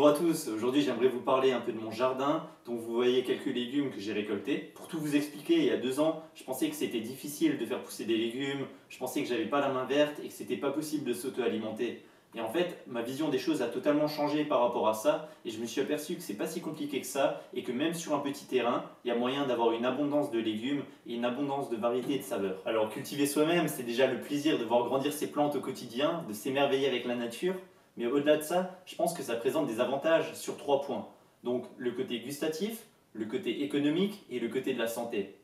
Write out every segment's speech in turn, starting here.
Bonjour à tous, aujourd'hui j'aimerais vous parler un peu de mon jardin, dont vous voyez quelques légumes que j'ai récoltés. Pour tout vous expliquer, il y a 2 ans, je pensais que c'était difficile de faire pousser des légumes, je pensais que j'avais pas la main verte et que c'était pas possible de s'auto-alimenter. Et en fait, ma vision des choses a totalement changé par rapport à ça, et je me suis aperçu que c'est pas si compliqué que ça, et que même sur un petit terrain, il y a moyen d'avoir une abondance de légumes et une abondance de variétés et de saveurs. Alors cultiver soi-même, c'est déjà le plaisir de voir grandir ses plantes au quotidien, de s'émerveiller avec la nature. Mais au-delà de ça, je pense que ça présente des avantages sur 3 points. Donc le côté gustatif, le côté économique et le côté de la santé.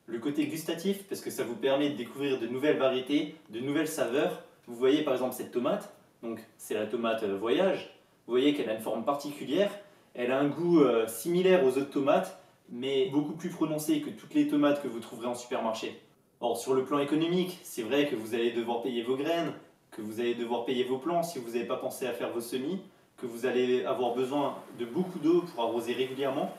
Le côté gustatif, parce que ça vous permet de découvrir de nouvelles variétés, de nouvelles saveurs. Vous voyez par exemple cette tomate, donc c'est la tomate voyage. Vous voyez qu'elle a une forme particulière, elle a un goût similaire aux autres tomates, mais beaucoup plus prononcé que toutes les tomates que vous trouverez en supermarché. Or, sur le plan économique, c'est vrai que vous allez devoir payer vos graines, que vous allez devoir payer vos plants si vous n'avez pas pensé à faire vos semis, que vous allez avoir besoin de beaucoup d'eau pour arroser régulièrement.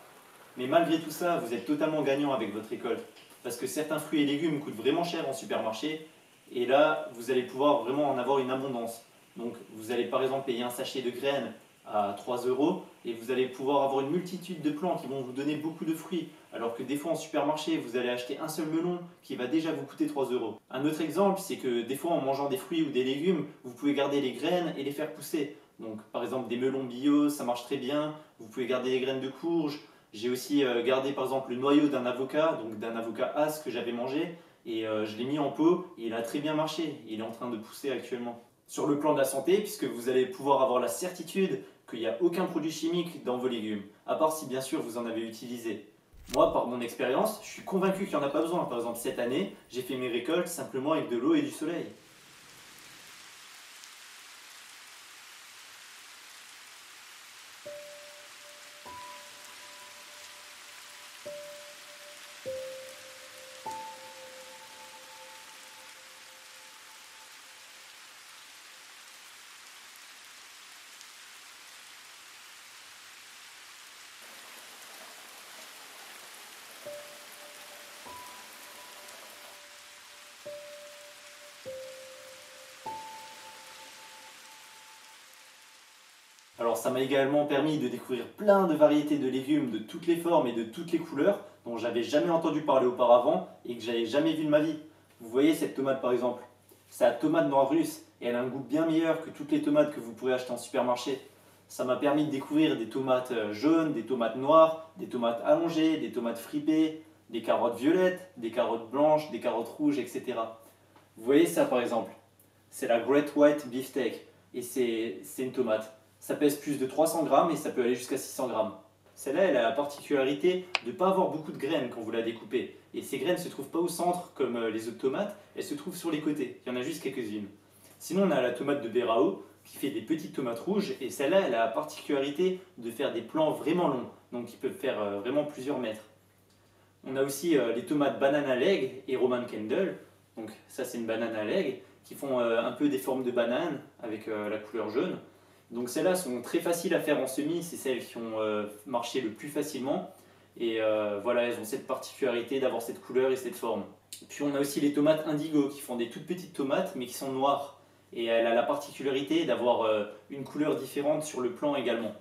Mais malgré tout ça, vous êtes totalement gagnant avec votre récolte. Parce que certains fruits et légumes coûtent vraiment cher en supermarché, et là, vous allez pouvoir vraiment en avoir une abondance. Donc, vous allez par exemple payer un sachet de graines à 3 euros, et vous allez pouvoir avoir une multitude de plants qui vont vous donner beaucoup de fruits. Alors que des fois en supermarché, vous allez acheter un seul melon qui va déjà vous coûter 3 euros. Un autre exemple, c'est que des fois en mangeant des fruits ou des légumes, vous pouvez garder les graines et les faire pousser. Donc par exemple des melons bio, ça marche très bien. Vous pouvez garder les graines de courge. J'ai aussi gardé par exemple le noyau d'un avocat, donc d'un avocat as que j'avais mangé, et je l'ai mis en pot et il a très bien marché. Il est en train de pousser actuellement. Sur le plan de la santé, puisque vous allez pouvoir avoir la certitude qu'il n'y a aucun produit chimique dans vos légumes, à part si bien sûr vous en avez utilisé. Moi, par mon expérience, je suis convaincu qu'il n'y en a pas besoin. Par exemple, cette année, j'ai fait mes récoltes simplement avec de l'eau et du soleil. Alors ça m'a également permis de découvrir plein de variétés de légumes de toutes les formes et de toutes les couleurs dont j'avais jamais entendu parler auparavant et que j'avais jamais vu de ma vie. Vous voyez cette tomate par exemple, c'est la tomate noire russe et elle a un goût bien meilleur que toutes les tomates que vous pourrez acheter en supermarché. Ça m'a permis de découvrir des tomates jaunes, des tomates noires, des tomates allongées, des tomates fripées, des carottes violettes, des carottes blanches, des carottes rouges, etc. Vous voyez ça par exemple, c'est la Great White Beefsteak et c'est une tomate. Ça pèse plus de 300 grammes et ça peut aller jusqu'à 600 grammes. Celle-là, elle a la particularité de ne pas avoir beaucoup de graines quand vous la découpez. Et ces graines ne se trouvent pas au centre comme les autres tomates, elles se trouvent sur les côtés. Il y en a juste quelques-unes. Sinon, on a la tomate de Berao qui fait des petites tomates rouges et celle-là, elle a la particularité de faire des plants vraiment longs, donc qui peuvent faire vraiment plusieurs mètres. On a aussi les tomates banana leg et Roman Candle. Donc ça, c'est une banana leg qui font un peu des formes de banane avec la couleur jaune. Donc celles-là sont très faciles à faire en semis, c'est celles qui ont marché le plus facilement. Et voilà, elles ont cette particularité d'avoir cette couleur et cette forme. Puis on a aussi les tomates indigo qui font des toutes petites tomates mais qui sont noires. Et elle a la particularité d'avoir une couleur différente sur le plant également.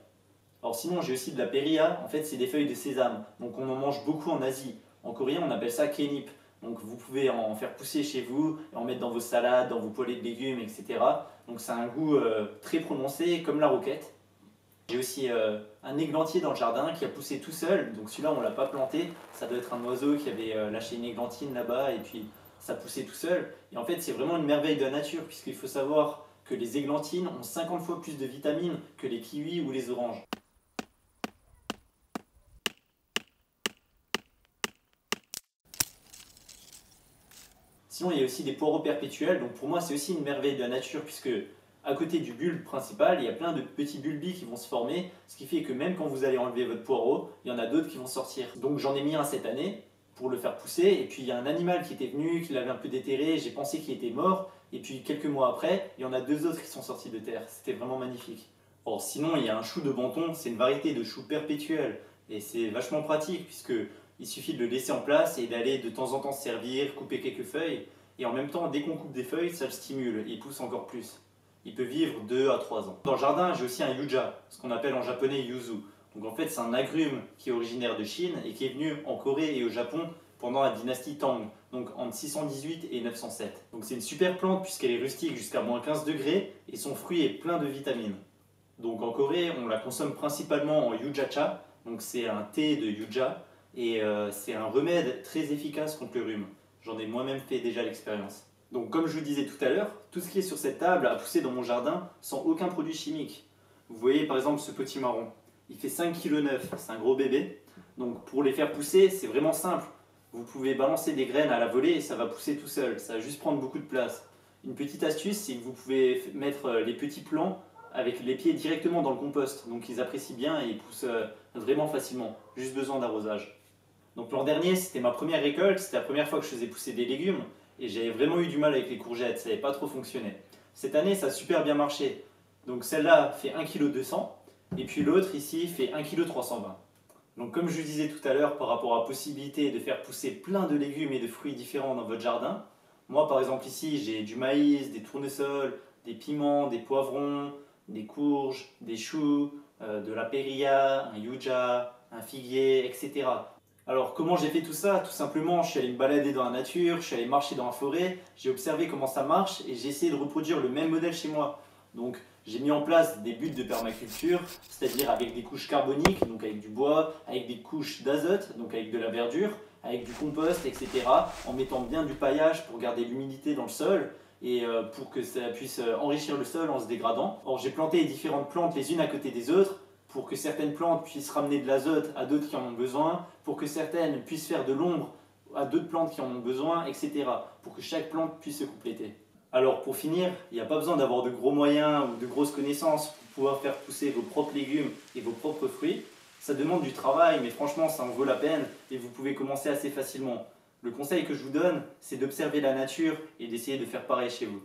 Alors sinon j'ai aussi de la périlla, en fait c'est des feuilles de sésame. Donc on en mange beaucoup en Asie. En coréen on appelle ça kenip. Donc vous pouvez en faire pousser chez vous, en mettre dans vos salades, dans vos poêlées de légumes, etc. Donc ça a un goût très prononcé, comme la roquette. J'ai aussi un églantier dans le jardin qui a poussé tout seul. Donc celui-là on ne l'a pas planté, ça doit être un oiseau qui avait lâché une églantine là-bas et puis ça poussait tout seul. Et en fait c'est vraiment une merveille de la nature puisqu'il faut savoir que les églantines ont 50 fois plus de vitamines que les kiwis ou les oranges. Sinon, il y a aussi des poireaux perpétuels. Donc pour moi, c'est aussi une merveille de la nature puisque à côté du bulbe principal, il y a plein de petits bulbis qui vont se former, ce qui fait que même quand vous allez enlever votre poireau, il y en a d'autres qui vont sortir. Donc j'en ai mis un cette année pour le faire pousser et puis il y a un animal qui était venu, qui l'avait un peu déterré, j'ai pensé qu'il était mort et puis quelques mois après, il y en a 2 autres qui sont sortis de terre. C'était vraiment magnifique. Or sinon, il y a un chou de Banton, c'est une variété de chou perpétuel et c'est vachement pratique puisque il suffit de le laisser en place et d'aller de temps en temps se servir, couper quelques feuilles. Et en même temps, dès qu'on coupe des feuilles, ça le stimule et il pousse encore plus. Il peut vivre 2 à 3 ans. Dans le jardin, j'ai aussi un yuja, ce qu'on appelle en japonais yuzu. Donc en fait, c'est un agrume qui est originaire de Chine et qui est venu en Corée et au Japon pendant la dynastie Tang, donc entre 618 et 907. Donc c'est une super plante puisqu'elle est rustique jusqu'à moins 15 degrés et son fruit est plein de vitamines. Donc en Corée, on la consomme principalement en yujacha, donc c'est un thé de yuja et c'est un remède très efficace contre le rhume. J'en ai moi-même fait déjà l'expérience. Donc comme je vous disais tout à l'heure, tout ce qui est sur cette table a poussé dans mon jardin sans aucun produit chimique. Vous voyez par exemple ce petit marron, il fait 5,9 kg, c'est un gros bébé. Donc pour les faire pousser, c'est vraiment simple. Vous pouvez balancer des graines à la volée et ça va pousser tout seul, ça va juste prendre beaucoup de place. Une petite astuce, c'est que vous pouvez mettre les petits plants avec les pieds directement dans le compost. Donc ils apprécient bien et ils poussent vraiment facilement, juste besoin d'arrosage. Donc l'an dernier, c'était ma première récolte, c'était la première fois que je faisais pousser des légumes et j'avais vraiment eu du mal avec les courgettes, ça n'avait pas trop fonctionné. Cette année, ça a super bien marché. Donc celle-là fait 1,2 kg et puis l'autre ici fait 1,320 kg. Donc comme je vous disais tout à l'heure par rapport à la possibilité de faire pousser plein de légumes et de fruits différents dans votre jardin, moi par exemple ici j'ai du maïs, des tournesols, des piments, des poivrons, des courges, des choux, de la périlla, un yuja, un figuier, etc. Alors comment j'ai fait tout ça? Tout simplement, je suis allé me balader dans la nature, je suis allé marcher dans la forêt, j'ai observé comment ça marche et j'ai essayé de reproduire le même modèle chez moi. Donc j'ai mis en place des buts de permaculture, c'est-à-dire avec des couches carboniques, donc avec du bois, avec des couches d'azote, donc avec de la verdure, avec du compost, etc. En mettant bien du paillage pour garder l'humidité dans le sol et pour que ça puisse enrichir le sol en se dégradant. Or j'ai planté différentes plantes les unes à côté des autres pour que certaines plantes puissent ramener de l'azote à d'autres qui en ont besoin, pour que certaines puissent faire de l'ombre à d'autres plantes qui en ont besoin, etc. Pour que chaque plante puisse se compléter. Alors pour finir, il n'y a pas besoin d'avoir de gros moyens ou de grosses connaissances pour pouvoir faire pousser vos propres légumes et vos propres fruits. Ça demande du travail, mais franchement ça en vaut la peine et vous pouvez commencer assez facilement. Le conseil que je vous donne, c'est d'observer la nature et d'essayer de faire pareil chez vous.